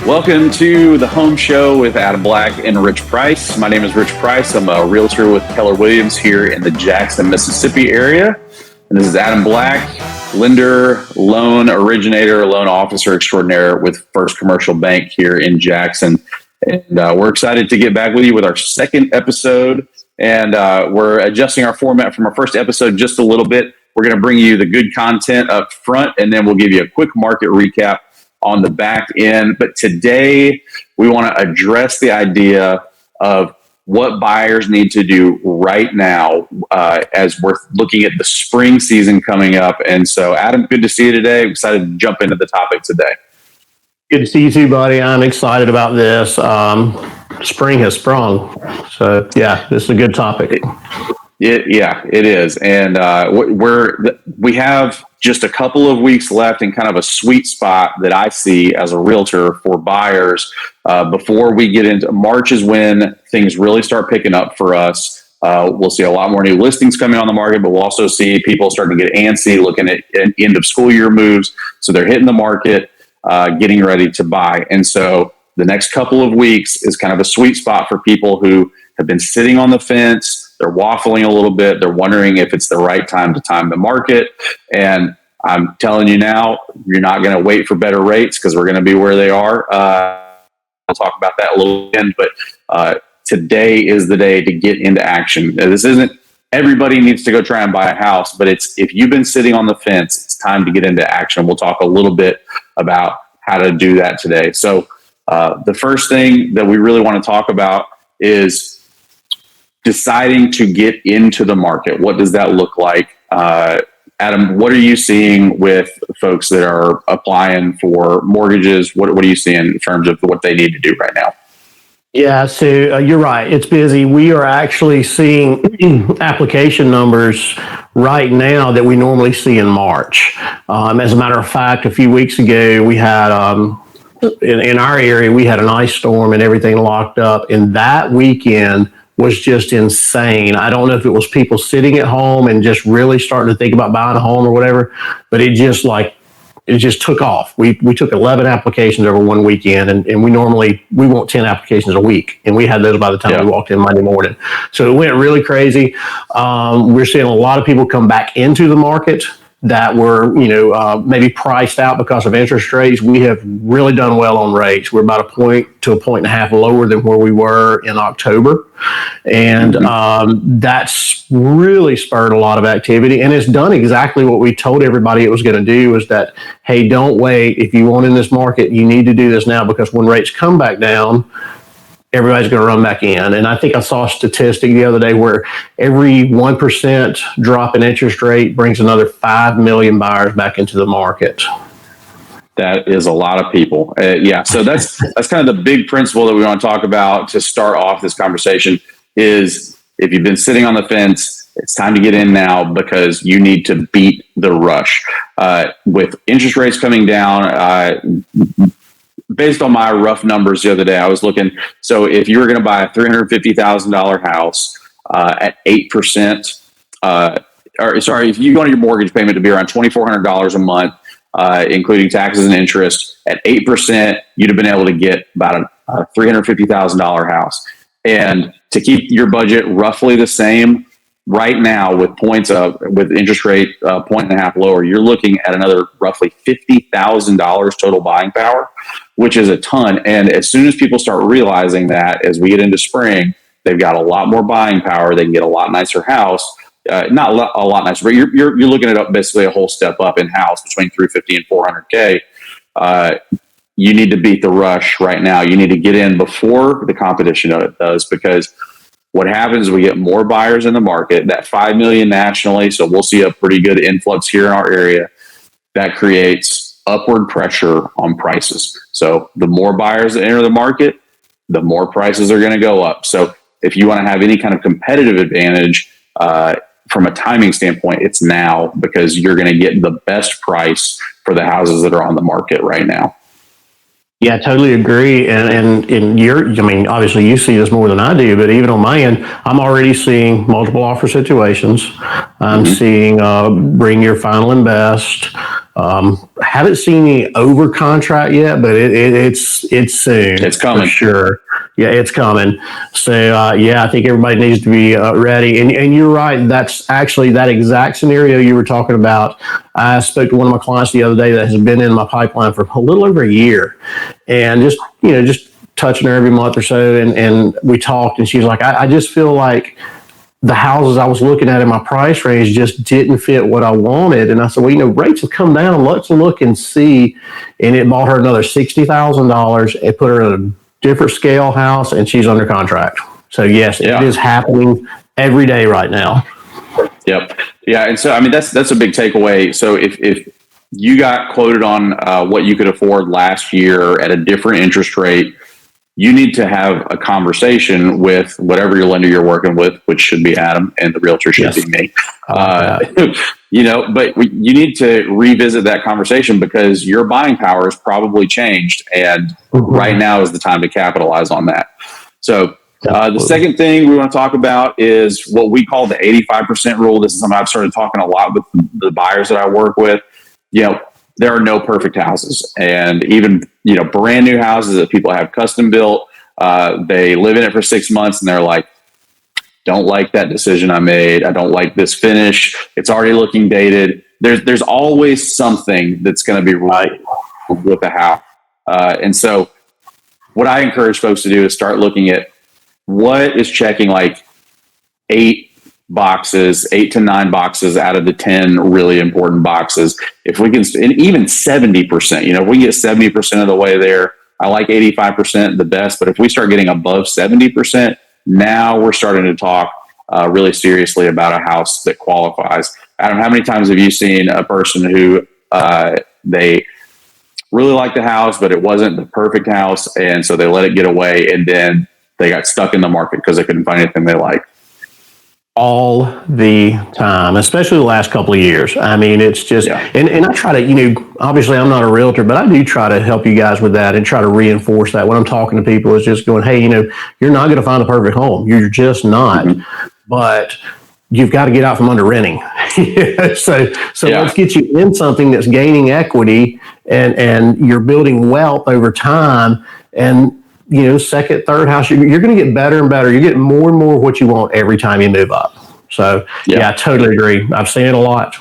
Welcome to the Home Show with Adam Black and Rich Price. My name is Rich Price. I'm a realtor with Keller Williams here in the Jackson, Mississippi area. And this is Adam Black, lender, loan originator, loan officer extraordinaire with First Commercial Bank here in Jackson. And we're excited to get back with you with our second episode. And we're adjusting our format from our first episode just a little bit. We're going to bring you the good content up front, and then we'll give you a quick market recap on the back end. But today we want to address the idea of what buyers need to do right now as we're looking at the spring season coming up. And so, Adam, good to see you today. I'm excited to jump into the topic today. Good to see you too, buddy. I'm excited about this. Spring has sprung. So, yeah, this is a good topic. It is. And we have just a couple of weeks left in kind of a sweet spot that I see as a realtor for buyers before we get into March is when things really start picking up for us. We'll see a lot more new listings coming on the market, but we'll also see people starting to get antsy looking at end of school year moves. So they're hitting the market, getting ready to buy. And so the next couple of weeks is kind of a sweet spot for people who have been sitting on the fence. They're waffling a little bit. They're wondering if it's the right time to time the market. And I'm telling you now, you're not going to wait for better rates because we're going to be where they are. We'll talk about that a little bit, but today is the day to get into action. This isn't everybody needs to go try and buy a house, but it's if you've been sitting on the fence, it's time to get into action. We'll talk a little bit about how to do that today. So the first thing that we really want to talk about is deciding to get into the market. What does that look like? Adam, what are you seeing with folks that are applying for mortgages? What are you seeing in terms of what they need to do right now? Yeah, so you're right. It's busy. We are actually seeing application numbers right now that we normally see in March. As a matter of fact, a few weeks ago, we had in our area, we had an ice storm and everything locked up. And that weekend was just insane. I don't know if it was people sitting at home and just really starting to think about buying a home or whatever, but it just took off. We took 11 applications over one weekend, and we want 10 applications a week, and we had those by the time we walked in Monday morning. So it went really crazy. We're seeing a lot of people come back into the market that were, maybe priced out because of interest rates. We have really done well on rates. We're about a point to a point and a half lower than where we were in October. And that's really spurred a lot of activity. And it's done exactly what we told everybody it was going to do, is that, hey, don't wait. If you want in this market, you need to do this now, because when rates come back down, everybody's going to run back in. And I think I saw a statistic the other day where every 1% drop in interest rate brings another 5 million buyers back into the market. That is a lot of people. So that's kind of the big principle that we want to talk about to start off this conversation is if you've been sitting on the fence, it's time to get in now because you need to beat the rush. With interest rates coming down, based on my rough numbers the other day, I was looking. So if you were going to buy a $350,000 house at 8%, if you want your mortgage payment to be around $2,400 a month, including taxes and interest, at 8%, you'd have been able to get about a $350,000 house. And to keep your budget roughly the same, right now with with interest rate point and a half lower, you're looking at another roughly $50,000 total buying power, which is a ton. And as soon as people start realizing that, as we get into spring, they've got a lot more buying power. They can get a lot nicer house. Not a lot nicer, but you're looking at basically a whole step up in house between $350 and $400K. You need to beat the rush right now. You need to get in before the competition does, because what happens is we get more buyers in the market, that 5 million nationally. So we'll see a pretty good influx here in our area. That creates upward pressure on prices. So the more buyers that enter the market, the more prices are going to go up. So if you want to have any kind of competitive advantage from a timing standpoint, it's now, because you're going to get the best price for the houses that are on the market right now. Yeah, I totally agree. And obviously you see this more than I do, but even on my end, I'm already seeing multiple offer situations. I'm seeing bring your final and best. Haven't seen any over contract yet, but it's soon. It's coming. For sure. Yeah, it's coming. So I think everybody needs to be ready. And you're right. That's actually that exact scenario you were talking about. I spoke to one of my clients the other day that has been in my pipeline for a little over a year, and just touching her every month or so, and we talked, and she's like, I just feel like the houses I was looking at in my price range just didn't fit what I wanted. And I said, well, rates have come down. Let's look and see. And it bought her another $60,000. It put her in a different scale house, and she's under contract. So yes, It is happening every day right now. Yep. Yeah. And so, I mean, that's a big takeaway. So if you got quoted on what you could afford last year at a different interest rate, you need to have a conversation with whatever your lender you're working with, which should be Adam, and the realtor should be me. But you need to revisit that conversation because your buying power has probably changed, and right now is the time to capitalize on that. So the second thing we want to talk about is what we call the 85% rule. This is something I've started talking a lot with the buyers that I work with. There are no perfect houses, and even brand new houses that people have custom built, they live in it for 6 months and they're like, don't like that decision I made. I don't like this finish. It's already looking dated. There's always something that's going to be right with the house, and so what I encourage folks to do is start looking at what is checking like 8 to 9 boxes out of the 10 really important boxes. If we can, and even 70%, if we get 70% of the way there, I like 85% the best, but if we start getting above 70%, now we're starting to talk really seriously about a house that qualifies. Adam, how many times have you seen a person who they really liked the house, but it wasn't the perfect house, and so they let it get away, and then they got stuck in the market because they couldn't find anything they liked? All the time, especially the last couple of years. I mean, it's just, and I try to, obviously I'm not a realtor, but I do try to help you guys with that and try to reinforce that when I'm talking to people is just going, hey, you're not going to find a perfect home. You're just not, but you've got to get out from under renting. So let's get you in something that's gaining equity and you're building wealth over time. And second, third house, you're going to get better and better. You're getting more and more of what you want every time you move up. So, I totally agree. I've seen it a lot.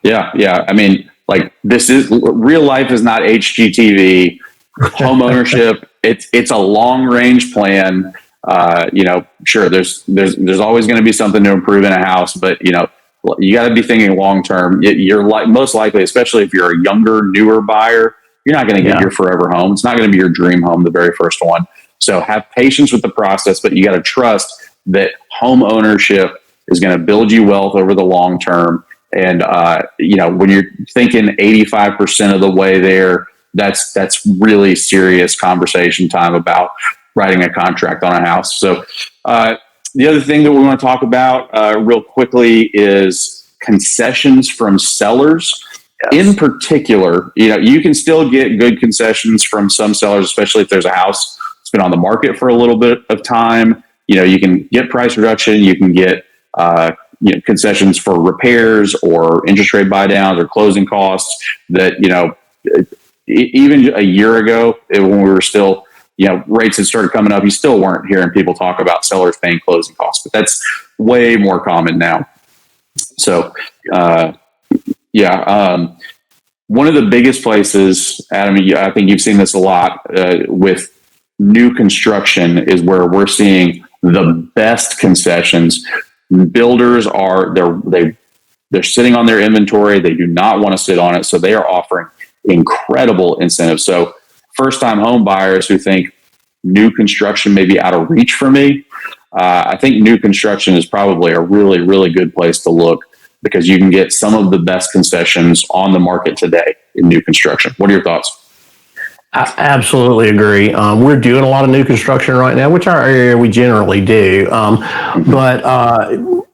Yeah. I mean, like real life is not HGTV. Home ownership, it's a long range plan. Sure, there's always going to be something to improve in a house, but you got to be thinking long term. You're most likely, especially if you're a younger, newer buyer, you're not going to get your forever home. It's not going to be your dream home, the very first one. So have patience with the process, but you got to trust that home ownership is going to build you wealth over the long term. And, when you're thinking 85% of the way there, that's really serious conversation time about writing a contract on a house. So the other thing that we want to talk about real quickly is concessions from sellers. In particular, you can still get good concessions from some sellers, especially if there's a house that's been on the market for a little bit of time. You can get price reduction. You can get concessions for repairs or interest rate buy downs or closing costs that, even a year ago when we were still, rates had started coming up, you still weren't hearing people talk about sellers paying closing costs, but that's way more common now. So, one of the biggest places, Adam, I think you've seen this a lot with new construction, is where we're seeing the best concessions. Builders they're sitting on their inventory. They do not want to sit on it, so they are offering incredible incentives. So first time home buyers who think new construction may be out of reach for me, I think new construction is probably a really, really good place to look, because you can get some of the best concessions on the market today in new construction. What are your thoughts? I absolutely agree. We're doing a lot of new construction right now, which our area we generally do. But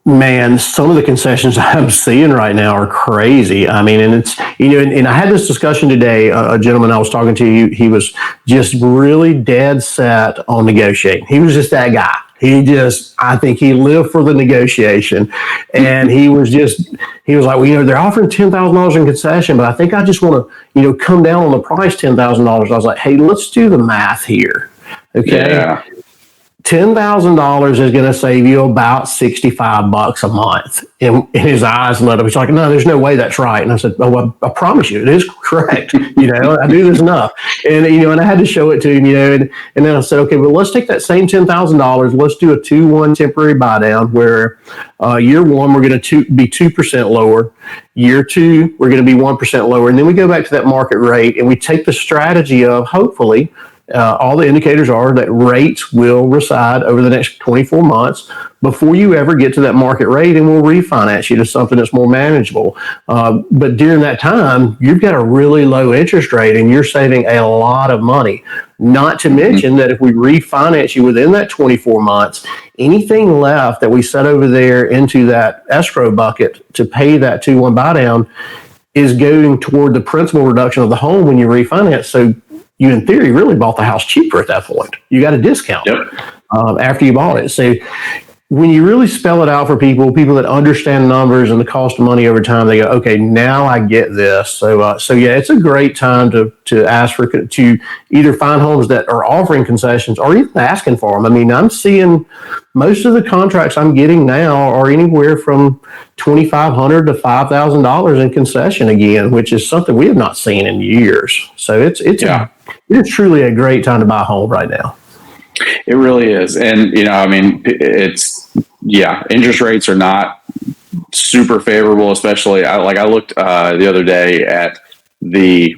man, some of the concessions I'm seeing right now are crazy. I mean, and it's, and I had this discussion today. A gentleman I was talking to, he was just really dead set on negotiating. He was just that guy. I think he lived for the negotiation, and he was like, well, they're offering $10,000 in concession, but I think I just want to, come down on the price $10,000. I was like, hey, let's do the math here. Okay. Yeah. $10,000 is going to save you about $65 a month. And his eyes lit up. He's like, no, there's no way that's right. And I said, oh, I promise you, it is correct. I do this enough. And, and I had to show it to him, and then I said, okay, well, let's take that same $10,000. Let's do a 2-1 temporary buy down where year one, we're going to be 2% lower. Year two, we're going to be 1% lower. And then we go back to that market rate and we take the strategy of hopefully, all the indicators are that rates will reside over the next 24 months before you ever get to that market rate, and we'll refinance you to something that's more manageable. But during that time, you've got a really low interest rate and you're saving a lot of money. Not to mention that if we refinance you within that 24 months, anything left that we set over there into that escrow bucket to pay that 2-1 buy down is going toward the principal reduction of the home when you refinance. So you, in theory, really bought the house cheaper at that point. You got a discount after you bought it. So when you really spell it out for people that understand numbers and the cost of money over time, they go, okay, now I get this. So yeah, it's a great time to ask to either find homes that are offering concessions or even asking for them. I mean, I'm seeing most of the contracts I'm getting now are anywhere from $2,500 to $5,000 in concession again, which is something we have not seen in years. So it is truly a great time to buy a home right now. It really is. And, interest rates are not super favorable, especially I looked the other day at the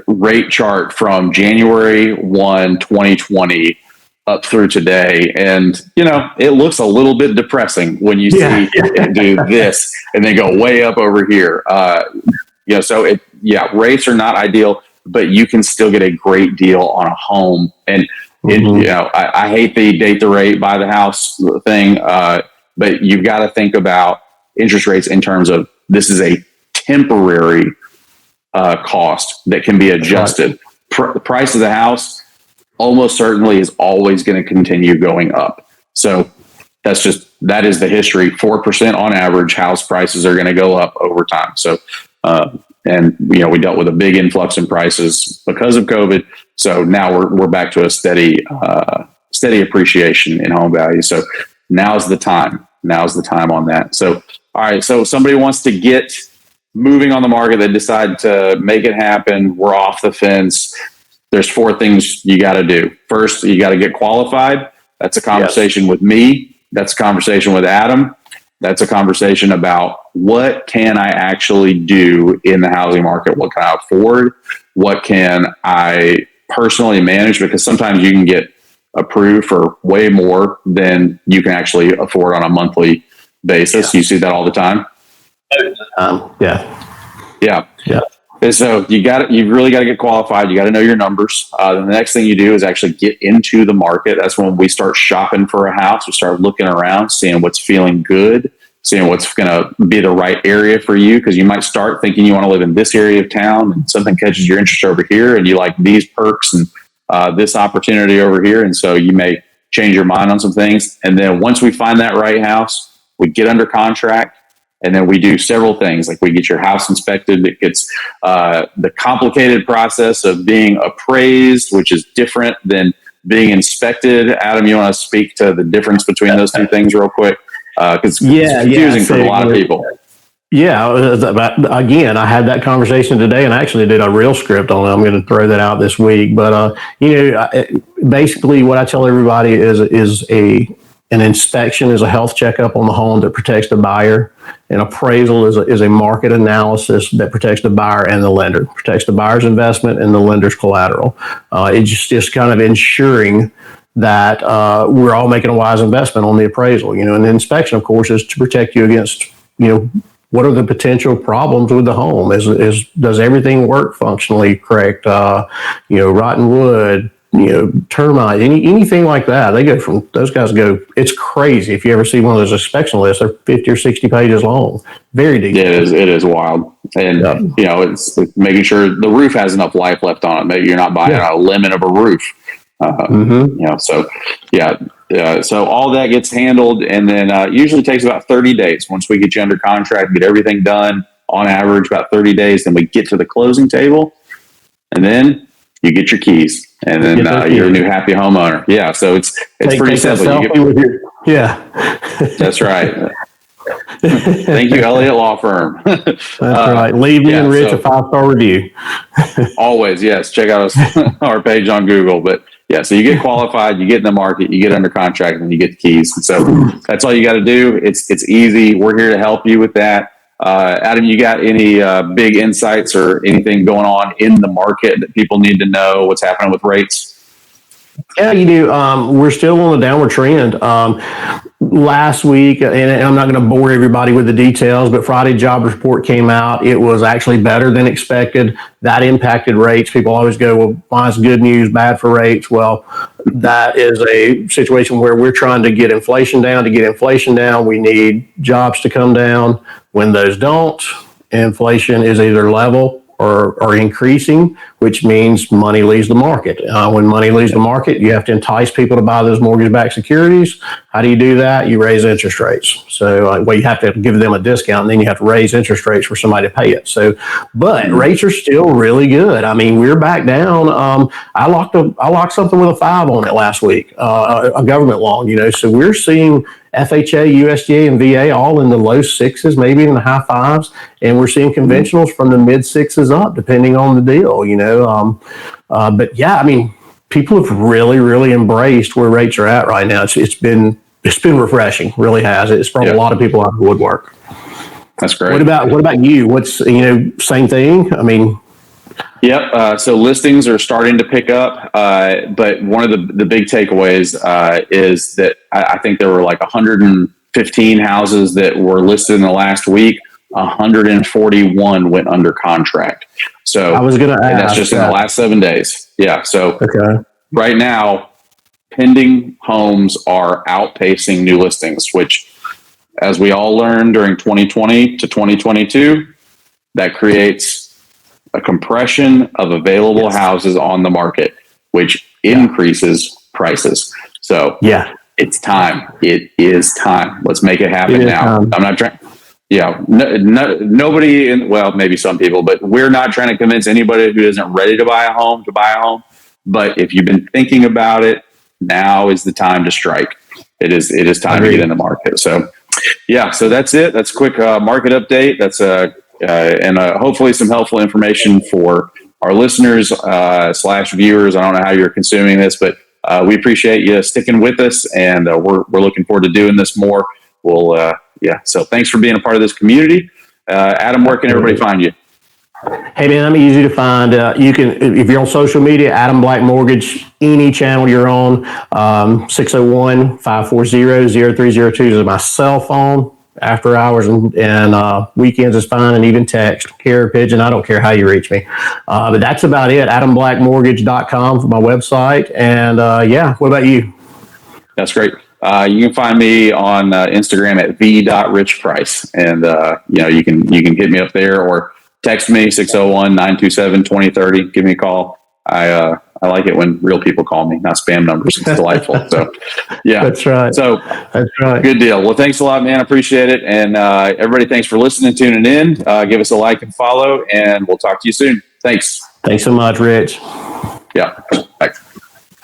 rate chart from January 1, 2020 up through today. And, it looks a little bit depressing when you see it do this and then go way up over here. Rates are not ideal, but you can still get a great deal on a home. And, I hate the date the rate, buy the house thing, but you've got to think about interest rates in terms of this is a temporary cost that can be adjusted. The price of the house almost certainly is always going to continue going up. So that is the history. 4% on average, house prices are going to go up over time. So, we dealt with a big influx in prices because of COVID. So now we're back to a steady appreciation in home value. So now's the time. Now's the time on that. So, all right. So somebody wants to get moving on the market. They decide to make it happen. We're off the fence. There's 4 things you got to do. First, you got to get qualified. That's a conversation with me. That's a conversation with Adam. That's a conversation about what can I actually do in the housing market? What can I afford? What can I personally manage? Because sometimes you can get approved for way more than you can actually afford on a monthly basis. You see that all the time. Yeah. And so you really got to get qualified. You got to know your numbers. The next thing you do is actually get into the market. That's when we start shopping for a house. We start looking around, seeing what's feeling good, seeing what's going to be the right area for you. Because you might start thinking you want to live in this area of town and something catches your interest over here and you like these perks and this opportunity over here. And so you may change your mind on some things. And then once we find that right house, we get under contract. And then we do several things, like we get your house inspected. It gets the complicated process of being appraised, which is different than being inspected. Adam, you want to speak to the difference between those two things real quick? Because it's confusing for a lot of people. Yeah, again, I had that conversation today, and I actually did a real script on it. I'm going to throw that out this week. But basically, what I tell everybody is an inspection is a health checkup on the home that protects the buyer. An appraisal is a market analysis that protects the buyer and the lender, protects the buyer's investment and the lender's collateral. It's just kind of ensuring that we're all making a wise investment on the appraisal. And the inspection, of course, is to protect you against, what are the potential problems with the home? Does everything work functionally correct? Rotten wood, termite, anything like that. Those guys go, it's crazy. If you ever see one of those inspection lists, they're 50 or 60 pages long. Very detailed. It is wild. And, it's making sure the roof has enough life left on it. Maybe you're not buying a lemon of a roof. So all that gets handled, and then usually takes about 30 days. Once we get you under contract, get everything done, on average about 30 days, then we get to the closing table, and then you get your keys, and then you're a new happy homeowner. Yeah, so it's pretty simple. That's right. Thank you, Elliott Law Firm. That's right. Leave me and Rich a 5-star review. Always, yes. Check out our page on Google. But yeah, so you get qualified, you get in the market, you get under contract, and you get the keys. And so that's all you got to do. It's easy. We're here to help you with that. Adam, you got any big insights or anything going on in the market that people need to know? What's happening with rates? Yeah, you do. We're still on a downward trend. Last week, and I'm not going to bore everybody with the details, but Friday job report came out. It was actually better than expected. That impacted rates. People always go, well, why is good news bad for rates? Well, that is a situation where we're trying to get inflation down. To get inflation down, we need jobs to come down. When those don't, inflation is either level or increasing, which means money leaves the market. When money leaves the market, you have to entice people to buy those mortgage-backed securities. How do you do that? You raise interest rates. So, well, you have to give them a discount, and then you have to raise interest rates for somebody to pay it. So, but rates are still really good. I mean, we're back down. I locked something with a 5 on it last week, a government loan. So we're seeing FHA, USDA, and VA all in the low 6s, maybe in the high 5s, and we're seeing conventionals from the mid 6s up, depending on the deal. But yeah, I mean, people have really, really embraced where rates are at right now. It's been refreshing, really has. It's brought a lot of people out of the woodwork. That's great. What about you? What's same thing? I mean. Yep. So listings are starting to pick up, but one of the big takeaways is that I think there were like 115 houses that were listed in the last week. 141 went under contract. So I was going to ask. That's just in the last 7 days. Yeah. So okay. Right now, pending homes are outpacing new listings, which, as we all learned during 2020 to 2022, that creates a compression of available houses on the market, which increases prices. So it's time. It is time. Let's make it happen now. I'm not trying. Nobody maybe some people, but we're not trying to convince anybody who isn't ready to buy a home to buy a home. But if you've been thinking about it, now is the time to strike. It is time to get in the market. So so that's it. That's a quick market update. That's and hopefully some helpful information for our listeners / viewers. I don't know how you're consuming this, but we appreciate you sticking with us, and we're looking forward to doing this more. So thanks for being a part of this community. Adam, where can everybody find you? Hey man, I'm easy to find. You can, if you're on social media, Adam Black Mortgage, any channel you're on, 601-540-0302 is my cell phone. After hours and weekends is fine, and even text, carrier pigeon. I don't care how you reach me. But that's about it. AdamBlackMortgage.com for my website. And what about you? That's great. You can find me on Instagram at v.richprice, and you can hit me up there or text me 601-927-2030. Give me a call. I like it when real people call me, not spam numbers. It's delightful. So, that's right. So, that's right. Good deal. Well, thanks a lot, man. I appreciate it. And everybody, thanks for listening, tuning in. Give us a like and follow, and we'll talk to you soon. Thanks. Thanks so much, Rich. Yeah. Bye.